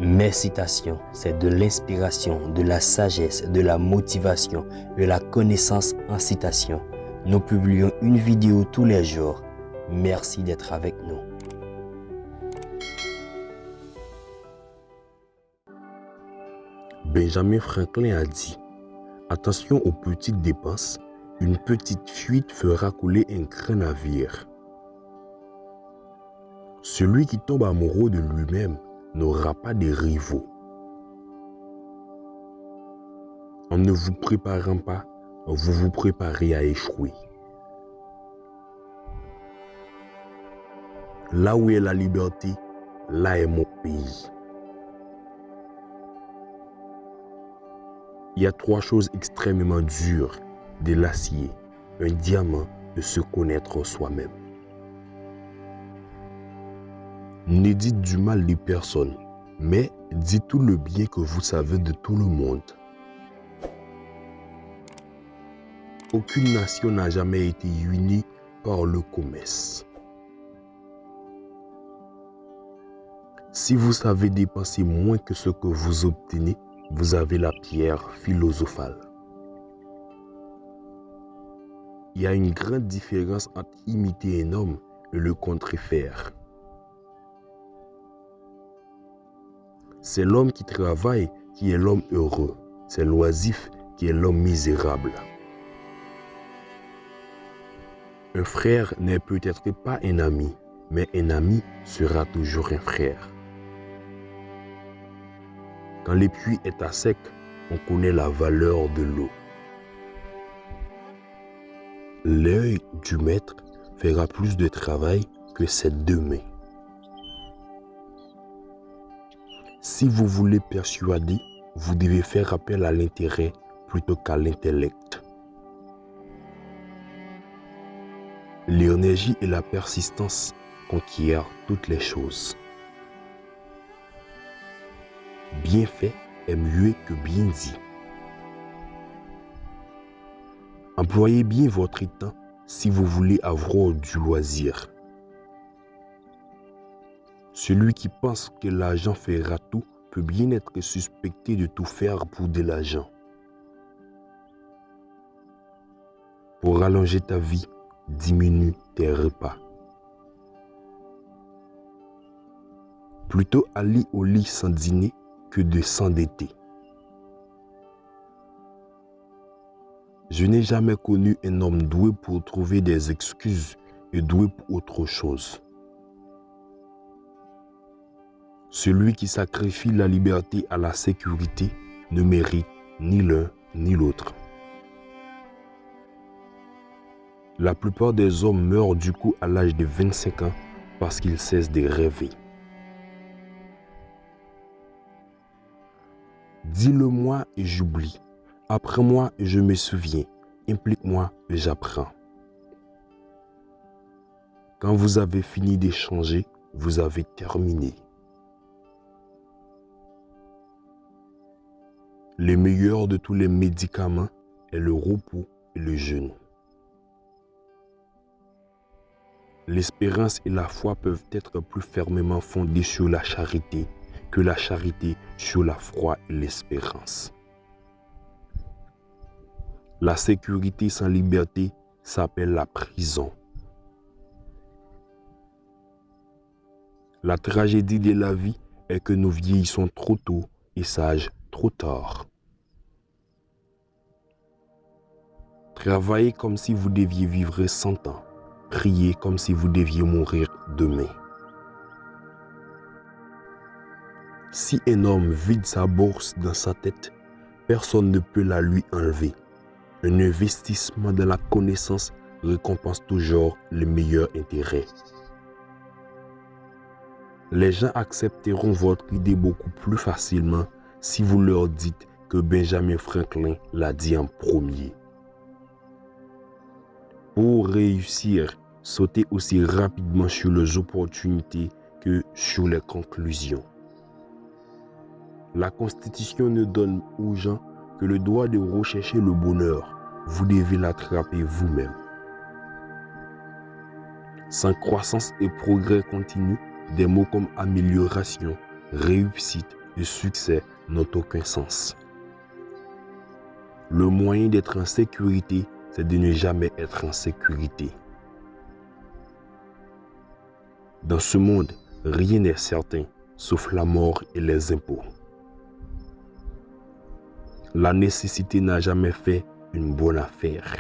Mes citations, c'est de l'inspiration, de la sagesse, de la motivation, de la connaissance en citation. Nous publions une vidéo tous les jours. Merci d'être avec nous. Benjamin Franklin a dit « Attention aux petites dépenses, une petite fuite fera couler un grand navire. » Celui qui tombe amoureux de lui-même n'aura pas de rivaux. En ne vous préparant pas, vous vous préparez à échouer. Là où est la liberté, là est mon pays. Il y a 3 choses extrêmement dures: de l'acier, un diamant, de se connaître soi-même. Ne dites du mal de personne, mais dites tout le bien que vous savez de tout le monde. Aucune nation n'a jamais été unie par le commerce. Si vous savez dépenser moins que ce que vous obtenez, vous avez la pierre philosophale. Il y a une grande différence entre imiter un homme et le contrefaire. C'est l'homme qui travaille qui est l'homme heureux. C'est l'oisif qui est l'homme misérable. Un frère n'est peut-être pas un ami, mais un ami sera toujours un frère. Quand le puits est à sec, on connaît la valeur de l'eau. L'œil du maître fera plus de travail que ses 2 mains. Si vous voulez persuader, vous devez faire appel à l'intérêt plutôt qu'à l'intellect. L'énergie et la persistance conquièrent toutes les choses. Bien fait est mieux que bien dit. Employez bien votre temps si vous voulez avoir du loisir. Celui qui pense que l'argent fera tout peut bien être suspecté de tout faire pour de l'argent. Pour allonger ta vie, diminue tes repas. Plutôt aller au lit sans dîner que de s'endetter. Je n'ai jamais connu un homme doué pour trouver des excuses et doué pour autre chose. Celui qui sacrifie la liberté à la sécurité ne mérite ni l'un ni l'autre. La plupart des hommes meurent du coup à l'âge de 25 ans parce qu'ils cessent de rêver. Dis-le-moi et j'oublie. Apprends-moi et je me souviens. Implique-moi et j'apprends. Quand vous avez fini d'échanger, vous avez terminé. Le meilleur de tous les médicaments est le repos et le jeûne. L'espérance et la foi peuvent être plus fermement fondées sur la charité que la charité sur la foi et l'espérance. La sécurité sans liberté s'appelle la prison. La tragédie de la vie est que nous vieillissons trop tôt et sages trop tard. Travaillez comme si vous deviez vivre 100 ans. Priez comme si vous deviez mourir demain. Si un homme vide sa bourse dans sa tête, personne ne peut la lui enlever. Un investissement dans la connaissance récompense toujours le meilleur intérêt. Les gens accepteront votre idée beaucoup plus facilement si vous leur dites que Benjamin Franklin l'a dit en premier. Pour réussir, sautez aussi rapidement sur les opportunités que sur les conclusions. La Constitution ne donne aux gens que le droit de rechercher le bonheur. Vous devez l'attraper vous-même. Sans croissance et progrès continu, des mots comme amélioration, réussite de succès n'ont aucun sens. Le moyen d'être en sécurité, c'est de ne jamais être en sécurité. Dans ce monde, rien n'est certain, sauf la mort et les impôts. La nécessité n'a jamais fait une bonne affaire.